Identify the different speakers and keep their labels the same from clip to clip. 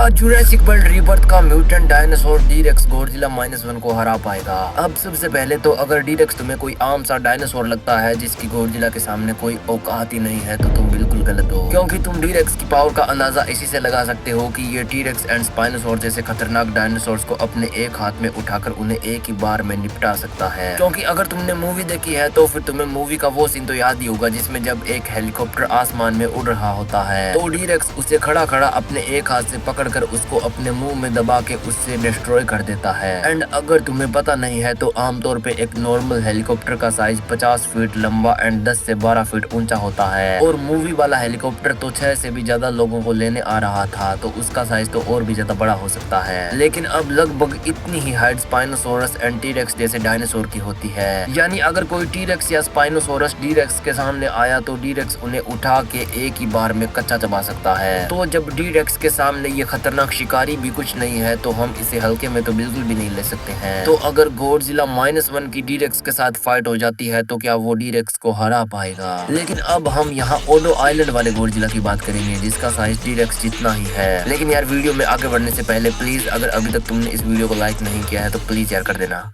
Speaker 1: क्या Jurassic world rebirth का mutant dinosaur D-racks Godzilla -1 को हरा पाएगा? अब सबसे पहले तो अगर डी-रेक्स तुम्हें कोई आम सा डायनासोर लगता है जिसकी गॉडजिला के सामने कोई औकात ही नहीं है तो तुम बिल्कुल गलत हो, क्योंकि तुम डी-रेक्स की पावर का अंदाजा इसी से लगा सकते हो कि ये टी-रेक्स एंड स्पाइनोसॉर जैसे खतरनाक डायनासोर्स को अपने एक हाथ में उठाकर उन्हें एक ही बार में निपटा सकता है। क्योंकि अगर तुमने मूवी देखी है तो फिर तुम्हें मूवी का वो सीन तो याद ही होगा जिसमें जब एक हेलीकॉप्टर आसमान में उड़ रहा होता है तो डी-रेक्स उसे खड़ा खड़ा अपने एक हाथ से पकड़कर उसको अपने मुंह में दबा के उससे डिस्ट्रॉय कर देता है। एंड अगर तुम्हें पता नहीं है तो आमतौर पे एक नॉर्मल हेलीकॉप्टर का साइज 50 फीट लंबा एंड 10 से 12 फीट ऊंचा होता है, और मूवी वाला हेलीकॉप्टर तो 6 से भी ज्यादा लोगों को लेने आ रहा था तो उसका साइज तो और भी ज्यादा बड़ा हो सकता है। लेकिन अब लगभग इतनी ही हाइट स्पाइनोसॉरस एंड टी-रेक्स जैसे डायनासोर की होती है। यानी अगर कोई टी-रेक्स या स्पाइनोसॉरस डी-रेक्स के सामने आया तो डी-रेक्स उन्हें उठा के एक ही बार में कच्चा चबा सकता है। तो जब डी-रेक्स के सामने ये खतरनाक शिकारी भी कुछ नहीं है तो हम इसे हल्के में तो बिल्कुल भी नहीं ले सकते हैं। तो अगर गॉडजिला -1 की डी-रेक्स के साथ फाइट हो जाती है तो क्या वो डी-रेक्स को हरा पाएगा? लेकिन अब हम यहाँ ओडो आइलैंड वाले गॉडजिला की बात करेंगे जिसका साइज डी-रेक्स जितना ही है। लेकिन यार वीडियो में आगे बढ़ने से पहले प्लीज अगर अभी तक तुमने इस वीडियो को लाइक नहीं किया है तो प्लीज यार कर देना।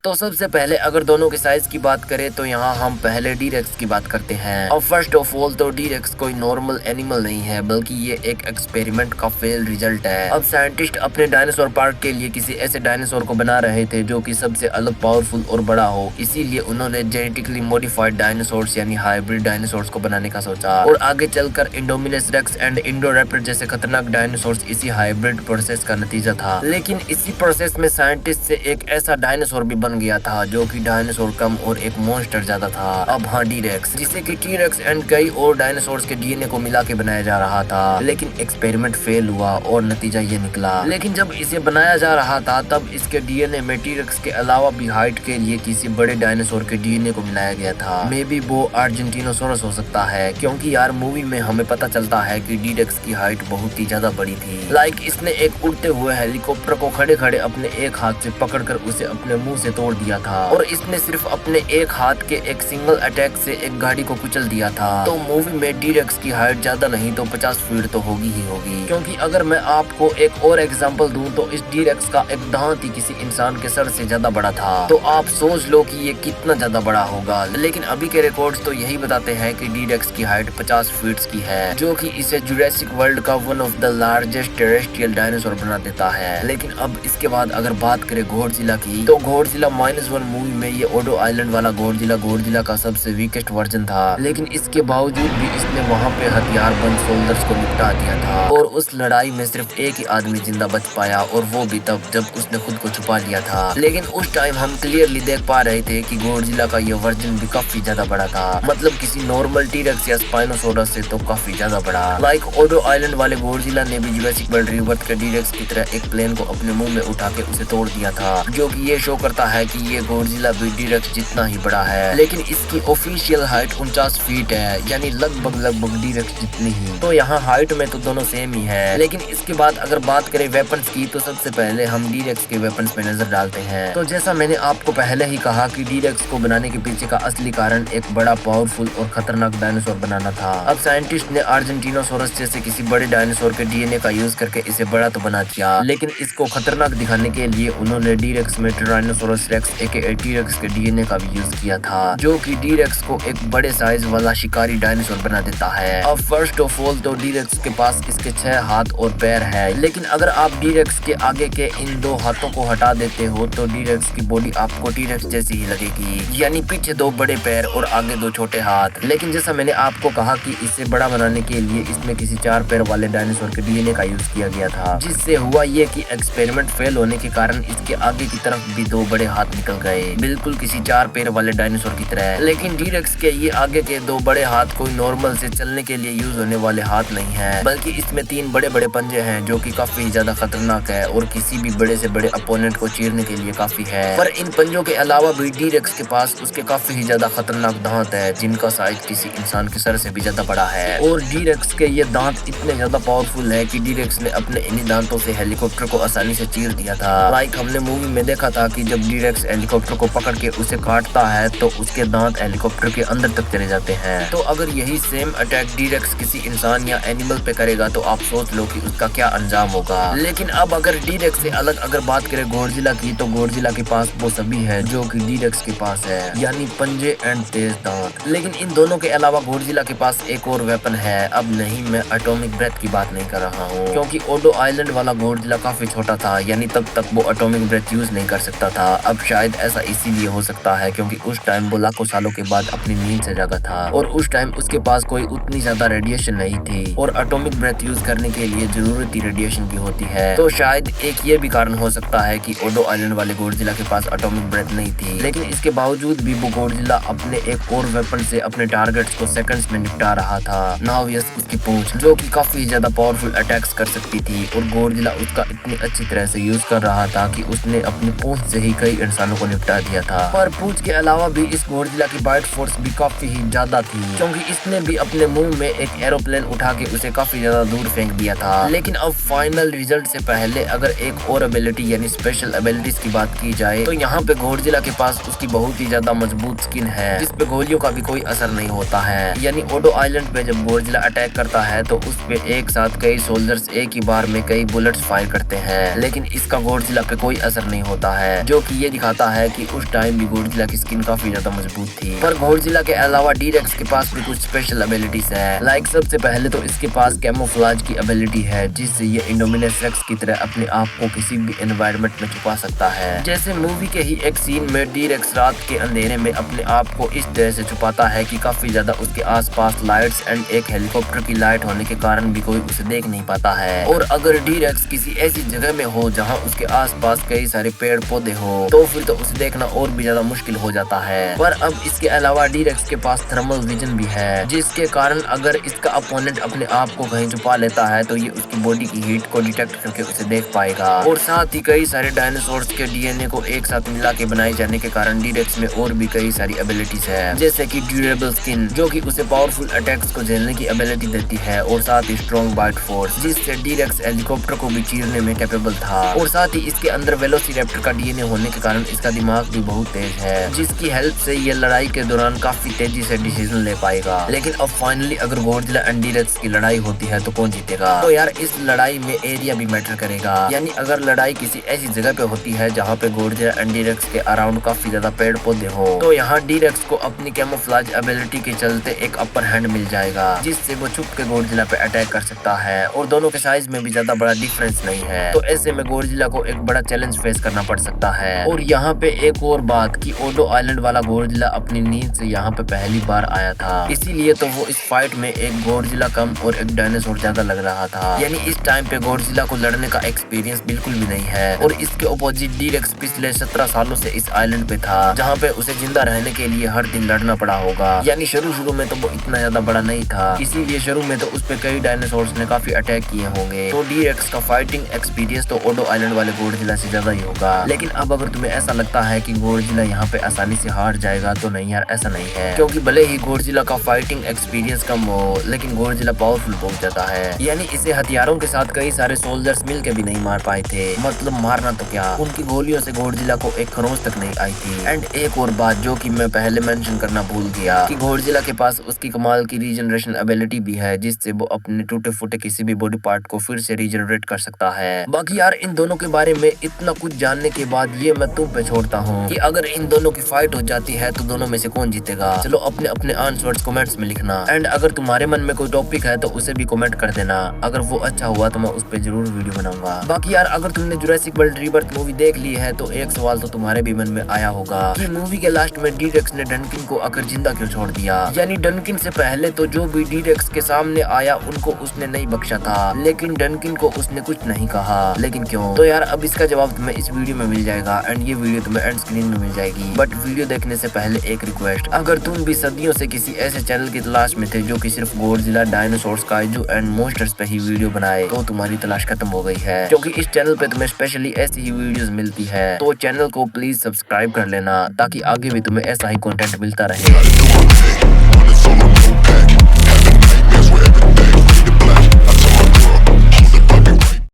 Speaker 1: तो सबसे पहले अगर दोनों के साइज की बात करें तो यहाँ हम पहले डी-रेक्स की बात करते हैं। और फर्स्ट ऑफ ऑल तो डी-रेक्स कोई नॉर्मल एनिमल नहीं है बल्कि ये एक एक्सपेरिमेंट का फेल रिजल्ट है। अब साइंटिस्ट अपने डायनासोर पार्क के लिए किसी ऐसे डायनासोर को बना रहे थे जो कि सबसे अलग, पावरफुल और बड़ा हो, इसीलिए उन्होंने जेनेटिकली मॉडिफाइड डायनासोर्स यानी हाइब्रिड डायनासोर्स को बनाने का सोचा। और आगे चलकर इंडोमिनस रेक्स एंड इंडोरैप्टर जैसे खतरनाक डायनासोर्स इसी हाइब्रिड प्रोसेस का नतीजा था। लेकिन इसी प्रोसेस में साइंटिस्ट से एक ऐसा डायनासोर भी बन गया था जो कि डायनासोर कम और एक मॉन्स्टर ज्यादा था। अब हाँ डी-रेक्स, जिसे कि टी-रेक्स एंड कई और डायनासोर्स के डीएनए को मिला के बनाया जा रहा था। लेकिन एक्सपेरिमेंट फेल हुआ और नतीजा ये निकला। लेकिन जब इसे बनाया जा रहा था तब इसके डीएनए में टी-रेक्स के अलावा भी हाइट के लिए किसी बड़े डायनासोर के डीएनए को मिलाया गया था। मे बी वो अर्जेंटिनोसोरस हो सकता है, क्योंकि यार मूवी में हमें पता चलता है कि डी-रेक्स की हाइट बहुत ही ज्यादा बड़ी थी। लाइक इसने एक उड़ते हुए हेलीकॉप्टर को खड़े खड़े अपने एक हाथ से पकड़कर उसे अपने मुंह से तोड़ दिया था, और इसने सिर्फ अपने एक हाथ के एक सिंगल अटैक से एक गाड़ी को कुचल दिया था। तो मूवी में डी-रेक्स की हाइट ज्यादा नहीं तो 50 फीट तो होगी ही होगी। क्योंकि अगर मैं आपको एक और एग्जांपल दूं तो इस डी-रेक्स का एक दांत ही किसी इंसान के सर से ज्यादा बड़ा था। तो आप सोच लो कि ये कितना ज्यादा बड़ा होगा। लेकिन अभी के रिकॉर्ड्स तो यही बताते हैं कि डी-रेक्स की हाइट 50 फीट की है, जो कि इसे जुरासिक वर्ल्ड का one of the largest terrestrial dinosaur बना देता है। लेकिन अब इसके बाद अगर बात करें गॉडजिला की तो गॉडजिला -1 मूवी में ये ओडो आइलैंड वाला गॉडजिला का सबसे वीकेस्ट वर्जन था। लेकिन इसके बावजूद भी इसने वहाँ पे हथियारबंद सोल्जर्स को निपटा दिया था, और उस लड़ाई में सिर्फ एक ही आदमी जिंदा बच पाया, और वो भी तब जब उसने खुद को छुपा लिया था। लेकिन उस टाइम हम क्लियरली देख पा रहे थे कि गॉडजिला का ये वर्जन भी काफी ज्यादा बड़ा था, मतलब किसी नॉर्मल टी-रेक्स या स्पाइनोसॉरस से तो काफी ज्यादा बड़ा। लाइक ओडो आइलैंड वाले गॉडजिला ने भी जुरासिक वर्ल्ड रीबर्थ के टी-रेक्स की तरह एक प्लेन को अपने मुंह में उठा के उसे तोड़ दिया था, जो कि ये शो करता है कि ये गॉडजिला भी टी-रेक्स जितना ही बड़ा है। लेकिन इसकी ऑफिशियल हाइट 49 फीट है, यानी लगभग टी-रेक्स जितनी ही। तो यहाँ हाइट में तो दोनों सेम ही है। लेकिन इसके बाद अगर बात करें वेपन्स की तो सबसे पहले हम टी-रेक्स के वेपन्स पे नजर डालते हैं। तो जैसा मैंने आपको पहले ही कहा कि टी-रेक्स को बनाने के पीछे का असली कारण एक बड़ा, पावरफुल और खतरनाक डायनासोर बनाना था। अब साइंटिस्ट ने अर्जेंटिनोसोरस जैसे किसी बड़े डायनासोर के डीएनए का यूज करके इसे बड़ा तो बना दिया, लेकिन इसको खतरनाक दिखाने के लिए उन्होंने टी-रेक्स में टायरानोसोरस रेक्स एके टी-रेक्स के डीएनए का भी यूज किया था, जो कि डी-रेक्स को एक बड़े साइज वाला शिकारी डायनासोर बना देता है। अब फर्स्ट ऑफ ऑल तो डी-रेक्स के पास इसके 6 हाथ और पैर है, लेकिन अगर आप डी-रेक्स के आगे के इन 2 हाथों को हटा देते हो तो डी-रेक्स की बॉडी आपको टी-रेक्स जैसी ही लगेगी, यानी पीछे 2 बड़े पैर और आगे 2 छोटे हाथ। लेकिन जैसा मैंने आपको कहा कि इसे बड़ा बनाने के लिए इसमें किसी 4 पैर वाले डायनासोर के डीएनए का यूज किया गया था, जिससे हुआ ये कि एक्सपेरिमेंट फेल होने के कारण इसके आगे की तरफ भी 2 बड़े हाथ निकल गए, बिल्कुल किसी 4 पैर वाले डायनासोर की तरह। लेकिन टी-रेक्स के ये आगे के 2 बड़े हाथ कोई नॉर्मल से चलने के लिए यूज होने वाले हाथ नहीं है, बल्कि इसमें 3 बड़े बड़े पंजे हैं जो कि काफी ज्यादा खतरनाक है और किसी भी बड़े से बड़े अपोनेंट को चीरने के लिए काफी है। पर इन पंजों के अलावा भी टी-रेक्स के पास उसके काफी ही ज्यादा खतरनाक दांत है, जिनका साइज किसी इंसान के सर से भी ज्यादा बड़ा है। और टी-रेक्स के ये दांत इतने ज्यादा पावरफुल है कि टी-रेक्स ने अपने इन्हीं दांतों से हेलीकॉप्टर को आसानी से चीर दिया था। लाइक हमने मूवी में देखा था कि जब टी-रेक्स डी-रेक्स हेलीकॉप्टर को पकड़ के उसे काटता है तो उसके दांत हेलीकॉप्टर के अंदर तक चले जाते हैं। तो अगर यही सेम अटैक डी-रेक्स किसी इंसान या एनिमल पे करेगा तो आप सोच लो कि उसका क्या अंजाम होगा। लेकिन अब अगर डी-रेक्स से अलग अगर बात करें गॉडजिला की, तो गॉडजिला के पास वो सभी है जो कि डी-रेक्स के पास है, यानी पंजे एंड तेज दांत। लेकिन इन दोनों के अलावा गॉडजिला के पास एक और वेपन है। अब नहीं, मैं एटॉमिक ब्रेथ की बात नहीं कर रहा हूँ, क्योंकि ओडो आइलैंड वाला गॉडजिला काफी छोटा था, यानी तब तक वो एटॉमिक ब्रेथ यूज नहीं कर सकता था। अब शायद ऐसा इसीलिए हो सकता है क्योंकि उस टाइम वो लाखों सालों के बाद अपनी नींद से जागा था और उस टाइम उसके पास कोई उतनी ज्यादा रेडिएशन नहीं थी और एटॉमिक ब्रेथ यूज करने के लिए जरूरत ही रेडिएशन की होती है। तो शायद एक ये भी कारण हो सकता है कि ओडो आइलैंड वाले गॉडजिला के पास एटॉमिक ब्रेथ नहीं थी। लेकिन इसके बावजूद भी वो गॉडजिला अपने एक और वेपन से अपने टारगेट्स को सेकंड्स में निपटा रहा था। नाउ यस, उसकी पूंछ, जो कि काफी ज्यादा पावरफुल अटैक्स कर सकती थी और गॉडजिला उसका इतनी अच्छी तरह से यूज कर रहा था कि उसने अपनी पूंछ से ही कई इंसानों को निपटा दिया था। पर पूंछ के अलावा भी इस गॉडजिला की बाइट फोर्स भी काफी ही ज्यादा थी, क्योंकि इसने भी अपने मुंह में एक एरोप्लेन उठा के उसे काफी ज्यादा दूर फेंक दिया था। लेकिन अब फाइनल रिजल्ट से पहले अगर एक और एबिलिटी यानी स्पेशल एबिलिटीज की बात की जाए तो यहाँ पे गॉडजिला के पास उसकी बहुत ही ज्यादा मजबूत स्किन है जिसपे गोलियों का भी कोई असर नहीं होता है। यानी ओडो आइलैंड पे जब गॉडजिला अटैक करता है तो उस पे एक साथ कई सोल्जर्स एक ही बार में कई बुलेट्स फायर करते हैं, लेकिन इसका गॉडजिला पे कोई असर नहीं होता है, जो कि ये दिखाता है कि उस टाइम भी गॉडजिला की स्किन काफी ज्यादा मजबूत थी। पर गॉडजिला के अलावा डी-रेक्स के पास भी कुछ स्पेशल एबिलिटीज है। लाइक सबसे पहले तो इसके पास कैमोफ्लेज की एबिलिटी है, जिससे ये इंडोमिनस रेक्स की तरह अपने आप को किसी भी एनवायरनमेंट में छुपा सकता है। जैसे मूवी के ही एक सीन में डी-रेक्स रात के अंधेरे में अपने आप को इस तरह से छुपाता है कि काफी ज्यादा उसके आसपास लाइट्स एंड एक हेलीकॉप्टर की लाइट होने के कारण भी कोई उसे देख नहीं पाता है। और अगर डी-रेक्स किसी ऐसी जगह में हो जहां उसके आसपास कई सारे पेड़ पौधे हो तो फिर तो उसे देखना और भी ज्यादा मुश्किल हो जाता है। पर अब इसके अलावा डी-रेक्स के पास थर्मल विजन भी है, जिसके कारण अगर इसका अपोनेंट अपने आप को कहीं छुपा लेता है तो ये उसकी बॉडी की हीट को डिटेक्ट करके उसे देख पाएगा। और साथ ही कई सारे डायनासोर्स के डीएनए को एक साथ मिला के बनाए जाने के कारण डी-रेक्स में और भी कई सारी एबिलिटीज है, जैसे कि ड्यूरेबल स्किन, जो कि उसे पावरफुल अटैक्स को झेलने की एबिलिटी देती है, और साथ ही स्ट्रॉन्ग बाइट फोर्स, जिससे डी-रेक्स हेलीकॉप्टर को भी चीरने में कैपेबल था। और साथ ही इसके अंदर वेलोसिरैप्टर का डीएनए होने के कारण इसका दिमाग भी बहुत तेज है, जिसकी हेल्प से ये लड़ाई के दौरान काफी तेजी से डिसीजन ले पाएगा। लेकिन अब फाइनली अगर गॉडजिला एंड डी-रेक्स की लड़ाई होती है तो कौन जीतेगा? तो यार इस लड़ाई में एरिया भी मैटर करेगा, यानी अगर लड़ाई किसी ऐसी जगह पे होती है जहाँ पे गॉडजिला एंड डी-रेक्स के अराउंड काफी ज्यादा पेड़ पौधे हो तो यहाँ डी-रेक्स को अपनी कैमोफ्लेज एबिलिटी के चलते एक अपर हैंड मिल जाएगा, जिससे वो छुप के गॉडजिला पे अटैक कर सकता है और दोनों के साइज में भी ज्यादा बड़ा डिफरेंस नहीं है। तो ऐसे में गॉडजिला को एक बड़ा चैलेंज फेस करना पड़ सकता है। और यहाँ पे एक और बात कि ओडो आइलैंड वाला गॉडजिला अपनी नींद से यहाँ पे पहली बार आया था, इसीलिए तो वो इस फाइट में एक गॉडजिला कम और एक डायनासोर ज्यादा लग रहा था। यानी इस टाइम पे गॉडजिला को लड़ने का एक्सपीरियंस बिल्कुल भी नहीं है। और इसके अपोजिट डी-रेक्स पिछले 17 सालों से इस आइलैंड पे था, जहाँ पे उसे जिंदा रहने के लिए हर दिन लड़ना पड़ा होगा। यानी शुरू में तो वो इतना ज्यादा बड़ा नहीं था, इसीलिए शुरू में तो उस पे कई डायनासोर्स ने काफी अटैक किए होंगे। तो डी-रेक्स का फाइटिंग एक्सपीरियंस तो ओडो आइलैंड वाले गॉडजिला से ज्यादा ही होगा। लेकिन अब अगर तुम्हें ऐसा लगता है कि गॉडजिला यहाँ पे आसानी से हार जाएगा तो नहीं यार, ऐसा नहीं है, क्योंकि भले ही गॉडजिला का फाइटिंग एक्सपीरियंस कम हो लेकिन गॉडजिला पावरफुल बहुत ज्यादा है। यानी इसे हथियारों के साथ कई सारे सोल्जर्स मिलके भी नहीं मार पाए थे, मतलब मारना तो क्या, उनकी गोलियों से गॉडजिला को एक खरोंच तक नहीं आई थी। एंड एक और बात जो कि मैं पहले मेंशन करना भूल गया कि गॉडजिला के पास उसकी कमाल की रीजनरेशन एबिलिटी भी है, जिससे वो अपने टूटे फूटे किसी भी बॉडी पार्ट को फिर से रीजनरेट कर सकता है। बाकी यार इन दोनों के बारे में इतना कुछ जानने के बाद ये मैं तुम पे छोड़ता हूँ कि अगर इन दोनों की फाइट हो जाती है तो दोनों में से कौन जीतेगा। चलो अपने अपने आंसर्स कमेंट्स में लिखना। एंड अगर तुम्हारे मन में कोई टॉपिक है तो उसे भी कमेंट कर देना, अगर वो अच्छा हुआ तो मैं उस पर जरूर वीडियो बनाऊंगा। बाकी यार अगर तुमने जुरासिक वर्ल्ड रीबर्थ मूवी देख ली है तो एक सवाल तो तुम्हारे भी मन में आया होगा कि मूवी के लास्ट में डी-रेक्स ने डनकिन को आकर जिंदा क्यों छोड़ दिया। यानी डनकिन से पहले तो जो भी डी-रेक्स के सामने आया उनको उसने नहीं बख्शा था, लेकिन डनकिन को उसने कुछ नहीं कहा। लेकिन क्यों? तो यार अब इसका जवाब तुम्हें इस वीडियो में मिल जाएगा एंड ये वीडियो तुम्हें एंड स्क्रीन में मिल जाएगी। बट वीडियो देखने से पहले एक रिक्वेस्ट, अगर तुम भी सदियों से किसी ऐसे चैनल की तलाश में थे जो कि सिर्फ Godzilla, dinosaurs, kaiju and monsters पे ही वीडियो बनाए तो तुम्हारी तलाश खत्म हो गई है, क्योंकि इस चैनल पे तुम्हें स्पेशली ऐसी ही वीडियोस मिलती है। तो चैनल को प्लीज सब्सक्राइब कर लेना ताकि आगे भी तुम्हें ऐसा ही कंटेंट मिलता रहे।